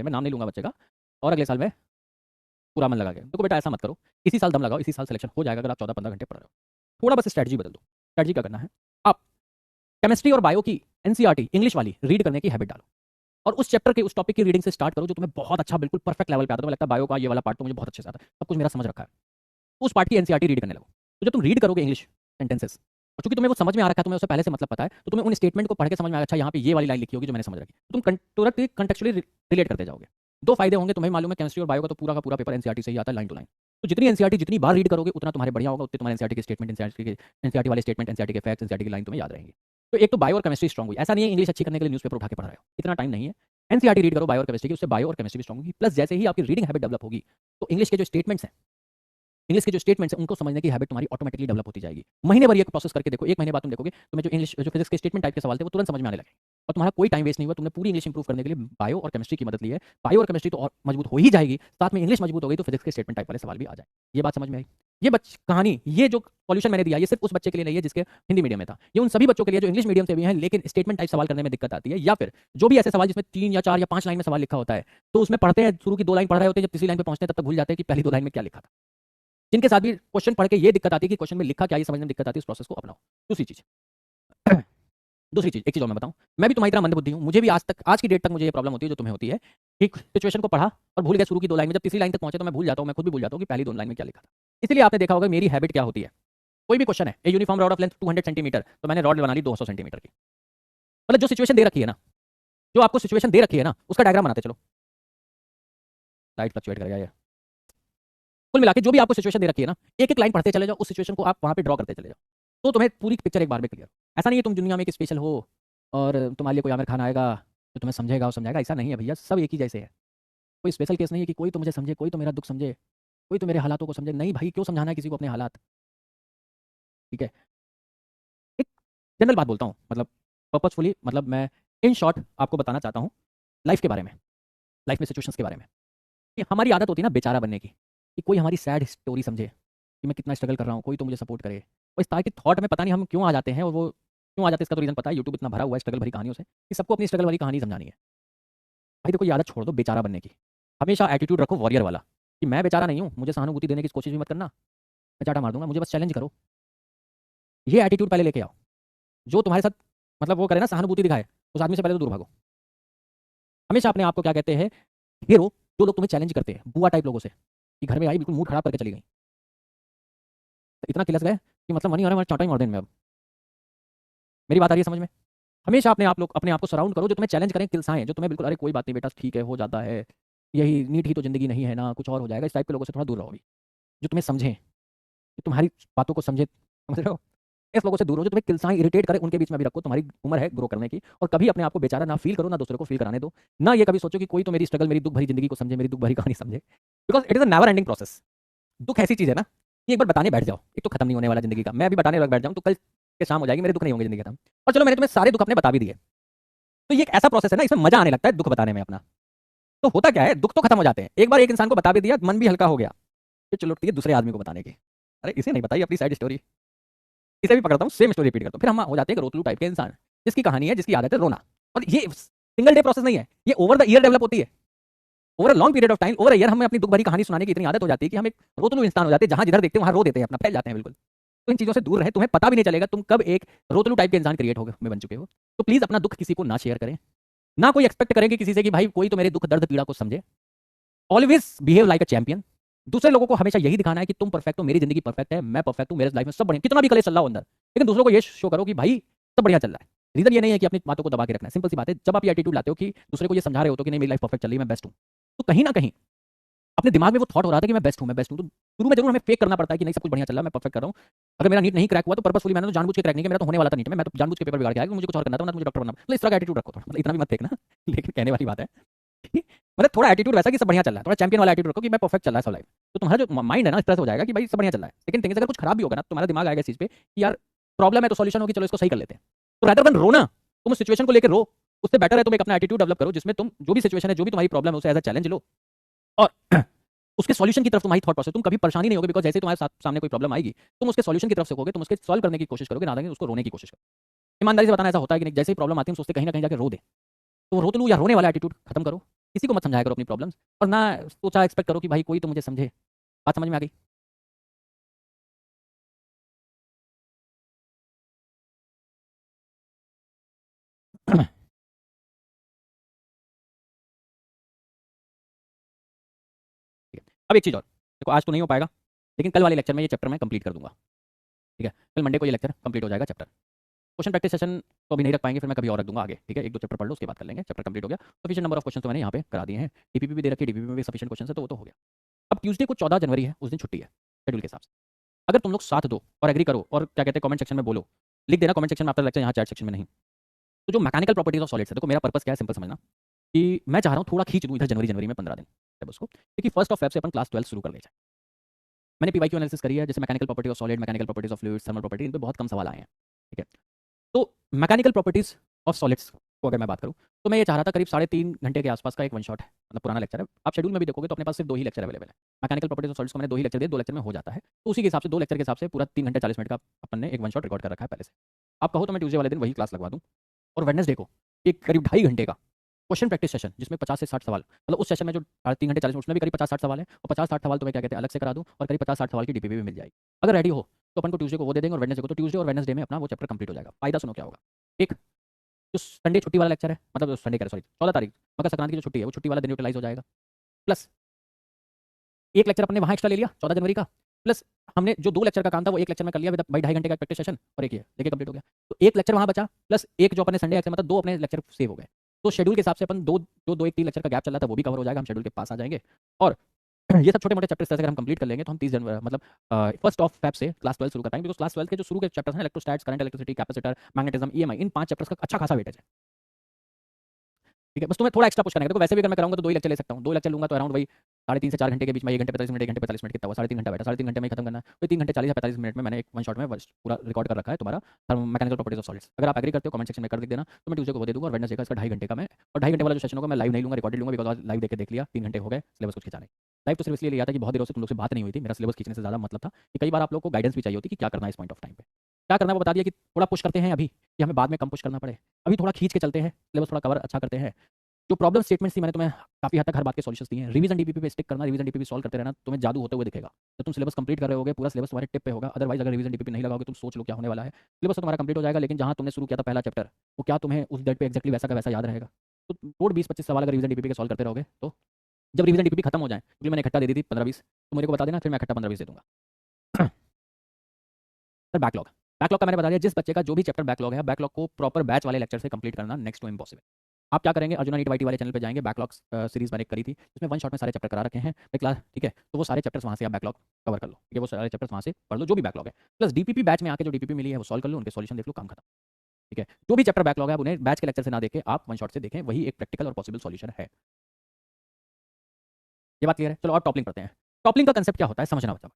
मैं नाम नहीं लूंगा बच्चे का, और अगले साल में पूरा मन लगा के। देखो बेटा ऐसा मत करो, इसी साल दम लगाओ, इसी साल सिलेक्शन हो जाएगा अगर आप 14-15 घंटे पढ़ रहे हो। थोड़ा बस स्ट्रैटेजी बदल दो। स्ट्रैटेजी क्या करना है, आप केमिस्ट्री और बायो की एनसीईआरटी इंग्लिश वाली रीड करने की हैबिट डालो, और उस चैप्टर के उस टॉपिक की रीडिंग से स्टार्ट करो जो तुम्हें बहुत अच्छा बिल्कुल परफेक्ट लेवल पे आता है। तुम्हें लगता है बायो का ये वाला पार्ट तो मुझे बहुत अच्छे से आता है, सब कुछ मेरा समझ रखा है, तो उस पार्ट की एनसीईआरटी रीड करने लगो। तो जब तुम रीड करोगे इंग्लिश सेंटेंसेस, और चूंकि तुम्हें वो समझ में आ रखा है, तुम्हें उससे पहले से मतलब पता है, तो तुम्हें उन स्टेटमेंट को पढ़ के समझ में आएगा, अच्छा यहाँ पे ये वाली लाइन लिखी होगी जो मैंने समझ रखी, तो तुम तुरंत कंटेक्चुअली रिलेट करते जाओगे। दो फायदे होंगे, तुम्हें मालूम है केमिस्ट्री और बायो का तो पूरा का पूरा पेपर एनसीईआरटी से ही आता है लाइन टू लाइन। तो जितनी एनसीईआरटी जितनी बार रीड करोगे उतना तुम्हारे बढ़िया होगा, उतने तुम्हारे एनसीईआरटी के स्टेटमेंट, एनसीईआरटी वाले स्टेटमेंट, एनसीईआरटी के फैक्ट्स, एनसीईआरटी की लाइन तुम्हें याद रहेंगी। तो एक तो बायो और केमिस्ट्री स्ट्रॉन्ग हुई, ऐसा नहीं है इंग्लिश अच्छी करने के लिए न्यूज़पेपर उठा के पढ़ रहे हो, इतना टाइम नहीं है। एनसीईआरटी रीड करो बायो और केमिस्ट्री की, उससे बायो और केमिस्ट्री भी स्ट्रॉन्ग होगी। प्लस जैसे ही आपकी रीडिंग हैबिट डेवलप होगी, तो इंग्लिश के जो स्टेटमेंट्स हैं उनको समझने की हैबिट तुम्हारी ऑटोमेटिकली डेवलप होती जाएगी। महीने भर ये प्रोसेस करके देखो, एक महीने बाद तुम देखोगे तुम्हें जो इंग्लिश जो फिजिक्स के स्टेटमेंट टाइप के सवाल थे वो तुरंत समझ में आने लगे, और तुम्हारा कोई टाइम वेस्ट नहीं हुआ। तुमने पूरी इंग्लिश इंप्रूव करने के लिए बायो और केमिस्ट्री की मदद ली है। बायो और केमिस्ट्री तो और मजबूत हो ही जाएगी, साथ में इंग्लिश मजबूत हो गई तो फिजिक्स के स्टेटमेंट टाइप वाले सवाल भी आ जाए। ये बात समझ में आई? ये कहानी, ये जो सॉल्यूशन मैंने दिया, ये सिर्फ उस बच्चे के लिए नहीं है जिसके हिंदी मीडियम में था, ये उन सभी बच्चों के लिए जो इंग्लिश मीडियम से भी हैं लेकिन स्टेटमेंट टाइप सवाल करने में दिक्कत आती है, या फिर जो भी ऐसे सवाल जिसमें 3 या 4 या 5 लाइन में सवाल लिखा होता है, तो उसमें पढ़ते हैं, शुरू की 2 लाइन पढ़ रहे होते हैं, जब तीसरी लाइन पे पहुंचते हैं तब तक भूल जाते हैं कि पहली 2 लाइन में क्या लिखा था। जिनके साथ भी क्वेश्चन पढ़ के ये दिक्कत आती है कि क्वेश्चन में लिखा क्या, ये समझने में दिक्कत आती है, उस प्रोसेस को अपनाओ। दूसरी चीज दूसरी चीज, एक चीज और मैं बताऊं, मैं भी तुम्हारी तरह मंदबुद्धि हूं, मुझे भी आज की डेट तक मुझे ये प्रॉब्लम होती है जो तुम्हें होती है कि सिचुएशन को पढ़ा और भूल गया शुरू की 2 लाइन में, जब तीसरी लाइन तक पहुंचे तो मैं भूल जाता हूं, मैं खुद भी भूल जाता हूं कि पहली 2 लाइन में क्या लिखा था। इसलिए आपने देखा होगा मेरी हैबिट क्या होती है, कोई भी क्वेश्चन है, a uniform rod of length 200 centimetre, तो मैंने रॉड बना ली 200 सेंटीमीटर की। मतलब जो सिचुएशन दे रखी है ना, जो आपको सिचुएशन दे रखी है ना, उसका डायग्राम बनाते चलो। लाइट फ्लक्चुएट करेगा ये। कुल मिला के जो भी आपको सिचुएशन दे रखी है ना, एक एक लाइन पढ़ते चले जाओ, उस सिचुएशन को आप वहां पे ड्रॉ करते चले जाओ, तो तुम्हें पूरी पिक्चर एक बार में क्लियर। ऐसा नहीं है तुम दुनिया में एक स्पेशल हो और तुम्हारे लिए कोई आमिर खान आएगा जो तुम्हें समझेगा और समझाएगा, ऐसा नहीं है भैया, सब एक ही जैसे है। कोई स्पेशल केस नहीं है कि कोई तो मुझे समझे, कोई तो मेरा दुख समझे, कोई तो मेरे हालातों को समझे। नहीं भाई, क्यों समझाना है किसी को अपने हालात? ठीक है, एक जनरल बात बोलता हूँ, मतलब पर्पजफुली, मतलब मैं इन शॉर्ट आपको बताना चाहता हूँ लाइफ के बारे में, लाइफ में सिचुएशंस के बारे में, कि हमारी आदत होती है ना बेचारा बनने की, कि कोई हमारी सैड स्टोरी समझे कि मैं कितना स्ट्रगल कर रहा हूँ, कोई तो मुझे सपोर्ट करे। और इस तरह की थॉट में पता नहीं हम क्यों आ जाते हैं, और वो क्यों आ जाते हैं इसका तो रीज़न पता है, यूट्यूब इतना भरा हुआ है स्ट्रगल भरी कहानियों से कि सबको अपनी स्ट्रगल वाली कहानी समझानी है। भाई देखो, ये आदत छोड़ दो बेचारा बनने की, हमेशा एटीट्यूड रखो वॉरियर वाला, कि मैं बेचारा नहीं हूँ, मुझे सहानुभूति देने की कोशिश भी मत करना, मैं चाटा मार दूंगा, मुझे बस चैलेंज करो। ये एटीट्यूड पहले लेके आओ। जो तुम्हारे साथ मतलब वो करे ना, सहानुभूति दिखाए, उस आदमी से पहले तो दूर भागो। हमेशा अपने आप को क्या कहते हैं, हीरो, जो लोग तुम्हें चैलेंज करते हैं, बुआ टाइप लोगों से, कि घर में आई बिल्कुल मूड खराब करके चली गई, तो इतना किलस गए कि मतलब मनी आ रहा है, चाटा ही मार दें में अब। मेरी बात आ रही है समझ में? हमेशा अपने आप को सराउंड करो जो तुम्हें चैलेंज करें, किलसाएं, जो तुम्हें बिल्कुल अरे कोई बात नहीं बेटा, ठीक है हो जाता है, यही नीट ही तो जिंदगी नहीं है ना, कुछ और हो जाएगा, इस टाइप के लोगों से थोड़ा दूर रहो अभी। जो तुम्हें समझें, जो तुम्हारी बातों को समझे, समझ रहे हो, इस लोगों से दूर हो। जो तुम्हें किलसाएं इरिटेट करे उनके बीच में भी रखो, तुम्हारी उम्र है ग्रो करने की। और कभी अपने आप को बेचारा ना फील करो, ना दूसरे को फील कराने दो, ना ये कभी सोचो कि कोई तो मेरी स्ट्रगल, मेरी दुख भरी जिंदगी को समझे, मेरी दुख भरी कहानी समझे, because it is a never ending process. दुख ऐसी चीज है ना, ये एक बार बताने बैठ जाओ, एक तो खत्म नहीं होने वाला जिंदगी का। मैं अभी बताने लग बैठ जाऊं तो कल के शाम हो जाएगी, मेरे दुख नहीं होंगे जिंदगी खत्म। और चलो मैंने तुम्हें सारे दुख अपने बता भी दिए, तो ये एक ऐसा प्रोसेस है ना, इसमें मजा आने लगता है दुख बताने में अपना। तो होता क्या है, दुख तो खत्म हो जाते हैं, एक बार एक इंसान को बता भी दिया, मन भी हल्का हो गया, फिर चलो उठती है दूसरे आदमी को बताने की, अरे इसे नहीं बताई अपनी साइड स्टोरी, इसे भी पकड़ता हूँ सेम स्टोरी रिपीट करता हूँ, फिर हम हो जाते हैं रोतलू टाइप के इंसान, जिसकी कहानी है, जिसकी आदत है रोना। और ये सिंगल डे प्रोसेस नहीं है, ये ओवर द ईयर डेवलप होती है, over a long period of time, over a year हमें अपनी दुख भरी कहानी सुनाने की इतनी आदत हो जाती है कि हम एक रोतलू इंसान हो जाते हैं, जहां जिधर देखते हैं वहां रो देते हैं, अपना फैल जाते हैं बिल्कुल। तो इन चीजों से दूर रहे, तुम्हें पता भी नहीं चलेगा तुम कब एक रोतलू टाइप के इंसान क्रिएट हो में बन चुके हो। तो प्लीज अपना दुख किसी को ना शेयर करें, ना कोई एक्सपेक्ट करें कि किसी से कि भाई कोई तो मेरे दुख दर्द पीड़ा को समझे। Always behave like a champion. दूसरे लोगों को हमेशा यही दिखाना है कि तुम परफेक्ट हो, मेरी जिंदगी परफेक्ट है, मैं परफेक्ट हूँ, मेरे लाइफ में सब बढ़िया, कितना भी कलेश चल रहा हो अंदर, लेकिन दूसरों को ये शो करो कि भाई सब बढ़िया चल रहा है। रीजन ये नहीं है कि अपनी बातों को दबा के रखना है, सिंपल सी बात है, जब आप ये एटीट्यूड लाते हो कि दूसरे को ये समझा रहे हो तो कि नहीं मेरी लाइफ परफेक्ट चल रही है, मैं बेस्ट हूँ, तो कहीं ना कहीं अपने दिमाग में वो थॉट हो रहा था कि मैं बेस्ट हूँ, मैं बेस्ट हूँ। तो शुरू में जरूर हमें फेक करना पड़ता है कि नहीं सब कुछ बढ़िया चल रहा है, मैं परफेक्ट कर रहा हूँ। अगर मेरा नीट नहीं क्रैक हुआ तो पर्पसफुली मैंने तो जानबूझ के क्रैक नहीं किया, मेरा तो होने वाला था नीट में, मैं तो जानबूझ के पेपर बिगाड़ के आया, मुझे कुछ और करना था, मुझे डॉक्टर बनना। मतलब इस तरह का एटीट्यूड रखो थोड़ा, मतलब इतना भी मत फेंकना लेकिन कहने वाली बात है मतलब थोड़ा एटीट्यूड वैसा कि सब बढ़िया चल रहा है, थोड़ा चैंपियन वाला एटीट्यूड रखो कि मैं परफेक्ट चल रहा है सब लाइफ। तो तुम्हारा जो माइंड है ना, स्ट्रेस हो जाएगा कि भाई सब बढ़िया चल रहा है, लेकिन थिंग अगर कुछ खराब भी होगा ना, तुम्हारा दिमाग आएगा इस चीज पे कि यार प्रॉब्लम है तो सॉल्यूशन होगी, चलो इसको सही कर लेते हैं। तो रेदर देन रोना, तुम उस सिचुएशन को लेकर रो, उससे बेटर है तुम एक अपना एटीट्यूड डेवलप करो जिसमें तुम जो भी सिचुएशन है, जो भी तुम्हारी प्रॉब्लम है, उसे एज अ चैलेंज लो और उसके सॉल्यूशन की तरफ तुम्हारी थॉट प्रोसेस, तुम कभी परेशानी नहीं होगी, बिकॉज जैसे तुम्हारे सामने कोई प्रॉब्लम आएगी तुम उसके सॉल्यूशन की तरफ से होगे, तुम उसके सॉल्व करने की कोशिश करोगे, ना कि उसको रोने की कोशिश करोगे। ईमानदारी से बताना ऐसा होता है कि नहीं, जैसे ही प्रॉब्लम आती है हम सोचते कहीं ना कहीं जाके रो दे, तो रो तो लू या रोने वाला एटीट्यूड खत्म करो, किसी को मत समझाया करो अपनी प्रॉब्लम्स, और ना सोचा एक्सपेक्ट करो कि भाई कोई तो मुझे समझे। बात समझ में आ गई? ठीक है। अब एक चीज़ और, देखो आज तो नहीं हो पाएगा, लेकिन कल वाले लेक्चर में ये चैप्टर मैं कंप्लीट कर दूंगा। ठीक है, कल मंडे को ये लेक्चर कंप्लीट हो जाएगा चैप्टर। क्वेश्चन प्रैक्टिस सेशन तो अभी नहीं रख पाएंगे, फिर मैं कभी और रख दूंगा आगे। ठीक है, एक दो चैप्टर पढ़ लो, उसके बाद कर लेंगे, चैप्टर कंप्लीट हो गया। सफिशिएंट नंबर ऑफ क्वेश्चन तो मैंने यहाँ पे करा दिए हैं, डीपीपी भी दे रखी है, डीपीपी में भी सफिशिएंट क्वेश्चन है, तो वो तो हो गया। अब ट्यूसडे को 14 जनवरी है, उस दिन छुट्टी है शेड्यूल के हिसाब से। अगर तुम लोग साथ दो और एग्री करो और क्या कहते हैं कमेंट सेक्शन में बोलो, लिख देना कमेंट सेक्शन में आफ्टर लेक्चर, यहाँ चैट सेक्शन में नहीं। तो जो मैकेनिकल प्रॉपर्टीज ऑफ सॉलिड्स है, देखो मेरा पर्पस क्या है, सिंपल समझना कि मैं चाह रहा हूँ थोड़ा खींच दूँ इधर जनवरी जनवरी में 15 दिन सिलेबस को, क्योंकि फर्स्ट ऑफ फेब से अपन क्लास 12 शुरू कर ले जाए। मैंने पीवाईक्यू एनालिसिस करी है, जैसे mechanical property of solid, mechanical properties of fluids, thermal property, इन पे बहुत कम सवाल आए हैं। ठीक है, तो मैकेनिकल प्रॉपर्टीज ऑफ सॉलिड्स को अगर मैं बात करूँ, तो मैं ये चाह रहा था करीब 3.5 घंटे के आसपास का एक वन शॉट है, मतलब पुराना लेक्चर है। आप शेड्यूल में भी देखोगे तो अपने पास सिर्फ 2 ही लेक्चर अवेलेबल है। मैकेनिकल प्रॉपर्टीज ऑफ सॉलिड्स को मैंने 2 ही लेक्चर दिए, 2 लेक्चर में हो जाता है, तो उसी के हिसाब से 2 लेक्चर के हिसाब से पूरा 3 घंटे 40 मिनट का अपन ने एक वन शॉट रिकॉर्ड कर रखा है पहले से। आप कहो तो मैं ट्यूसडे वाले दिन वही क्लास लगवा दूँ, और वेडनेसडे को एक करीब 2.5 घंटे का क्वेश्चन प्रैक्टिस सेशन, जिसमें 50 से 60 सवाल, मतलब उस सेशन में जो 3 घंटे 40 मिनट, उसमें भी करीब 50-60 सवाल है, और 50-60 सवाल तो मैं क्या कहते हैं अलग से करा दूँ, और करीब 50-60 सवाल की डीपीपी भी मिल जाएगी। अगर रेडी हो तो अपन को ट्यूसडे को वो दे देंगे, और वेडनेसडे को, तो ट्यूसडे और वेडनेसडे में अपना वो चैप्टर कंप्लीट हो जाएगा। फायदा सुनो क्या होगा। एक, जो संडे छुट्टी वाला लेक्चर है, मतलब संडे कह रहा, सॉरी 14 तारीख मकर संक्रांति की जो छुट्टी है, वो छुट्टी वाला दिन यूटिलाइज हो जाएगा। प्लस एक लेक्चर अपने वहाँ एक्स्ट्रा ले लिया 14 जनवरी का, प्लस हमने जो 2 लेक्चर का काम था वो एक लेक्चर में कर लिया, विद भाई 2.5 घंटे का प्रैक्टिस सेशन, और एक ये देखिए कंप्लीट हो गया। तो एक लेक्चर वहाँ बचा, प्लस एक जो अपने संडे लेक्चर, मतलब 2 अपने लेक्चर सेव हो गए। तो शेड्यूल के हिसाब से अपन दो एक 3 लेक्चर का गैप चल रहा था, वो भी कवर हो जाएगा, हम शेड्यूल के पास आ जाएंगे। और ये सब छोटे मोटे चैप्टर्स अगर हम कंप्लीट कर लेंगे तो हम 30 जनवरी, मतलब फर्स्ट ऑफ फेब से क्लास 12 शुरू कर पाएंगे, बिकॉज क्लास 12 के जो शुरू के चैप्टर्स हैं, electrostatics, current, electricity, capacitor, magnetism, EMI, इन 5 चैप्टर्स का अच्छा खासा वेटेज है। ठीक है, बस तुम्हें थोड़ा एक्स्ट्रा पुश करने का, तो वैसे भी अगर मैं कराऊंगा तो 2 ही लेक्चर ले सकता हूँ, 2 लेक्चर लूंगा तो अराउंड वही 3.5 से 4 घंटे के बीच में, 1 घंटे 45 मिनट, 1 घंटे 45 मिनट कितना हुआ, 3.5 घंटा बैठा, 3.5 घंटे में ही खत्म करना है, तो 3 घंटे 40 या 45 मिनट में मैंने एक वन शॉट में पूरा रिकॉर्ड कर रखा है तुम्हारा मैकेनिकल प्रॉपर्टीज ऑफ सॉलिड्स। अगर आप एग्री करते हो कमेंट सेक्शन में कर दिख देना, तो मैं ट्यूसडे को वो दे दूंगा, और वेडनेसडे का इसका 2.5 घंटे का मैं, और 2.5 घंटे वाला जो सेशन होगा मैं लाइव नहीं लूंगा, रिकॉर्डेड लूंगा, बिकॉज आज लाइव देख लिया 3 घंटे हो गए, सिलेबस कुछ खिंचा नहीं। लाइव तो सिर्फ इसलिए लिया था कि बहुत देर से तुम लोग से बात नहीं हुई थी, मेरा सिलेबस खींचने से ज़्यादा मतलब था कि कई बार आप लोग को गाइडेंस भी चाहिए होती कि क्या करना है इस पॉइंट ऑफ टाइम पे। क्या करना है वो बता दिया कि थोड़ा पुश करते हैं अभी, कि हमें बाद में कम पुश करना पड़े, अभी थोड़ा खींच के चलते हैं, सिलेबस थोड़ा कवर अच्छा करते हैं। जो प्रॉब्लम स्टेटमेंट्स थी मैंने तुम्हें काफी हद तक हर बात के सॉल्यूशंस दिए हैं। रिवीजन डीपीपी पे स्टिक करना, रिवीजन डीपीपी सॉल्व करते रहना, तुम्हें जादू होते हुए दिखेगा। जब तुम सिलेबस कंप्लीट कर रहे होगे, पूरा सिलेबस तुम्हारे टिप पे होगा। अदरवाइज अगर रिवीजन डीपीपी नहीं लगाओगे, तुम सोच लो क्या होने वाला है। सिलेबस तो तुम्हारा कंप्लीट हो जाएगा, लेकिन जहां तुमने शुरू किया था पहला चैप्टर, वो क्या तुम्हें उस डेट पे एक्जैक्टली वैसा का वैसा याद रहेगा। तो रोड 20-25 सवाल अगर रिवीजन डीपीपी के सॉल्व करते रहोगे, तो जब रिवीजन डीपीपी खत्म हो जाए, क्योंकि मैंने इकट्ठा दे दी थी 15-20, तो मेरे को बता देना, फिर मैं इकट्ठा 15-20 दे दूंगा। सर बैकलॉग, बैकलॉग का मैंने बता दिया, जिस बच्चे का जो भी चैप्टर बैकलॉग है, बैकलॉग को प्रॉपर बैच वाले लेक्चर से कंप्लीट करना नेक्स्ट टू इम्पॉसिबल। आप क्या करेंगे, अर्जुना नीट वाईटी वाले चैनल पे जाएंगे, बैकलॉग सीरीज मैंने करी थी, जिसमें वन शॉट में सारे चैप्टर करा रखे हैं क्लास। ठीक है, तो वो सारे चैप्टर्स वहाँ से आप बैकलॉग कवर कर लो, ठीक है, वो सारे चैप्टर्स वहाँ से पढ़ लो जो भी बैकलॉग है। प्लस डीपीपी बैच में आके जो डीपीपी मिली है वो सॉल्व कर लो, उनके सॉल्यूशन देख लो, काम खत्म। ठीक है, जो भी चैप्टर बैकलॉग है उन्हें बैच के लेक्चर से ना देखे आप वन शॉट से देखें, वही एक प्रैक्टिकल और पॉसिबल सॉल्यूशन है। ये बात क्लियर है? चलो और टॉपलिंग पढ़ते हैं। टॉपलिंग का कंसेप्ट क्या होता है समझना बच्चा।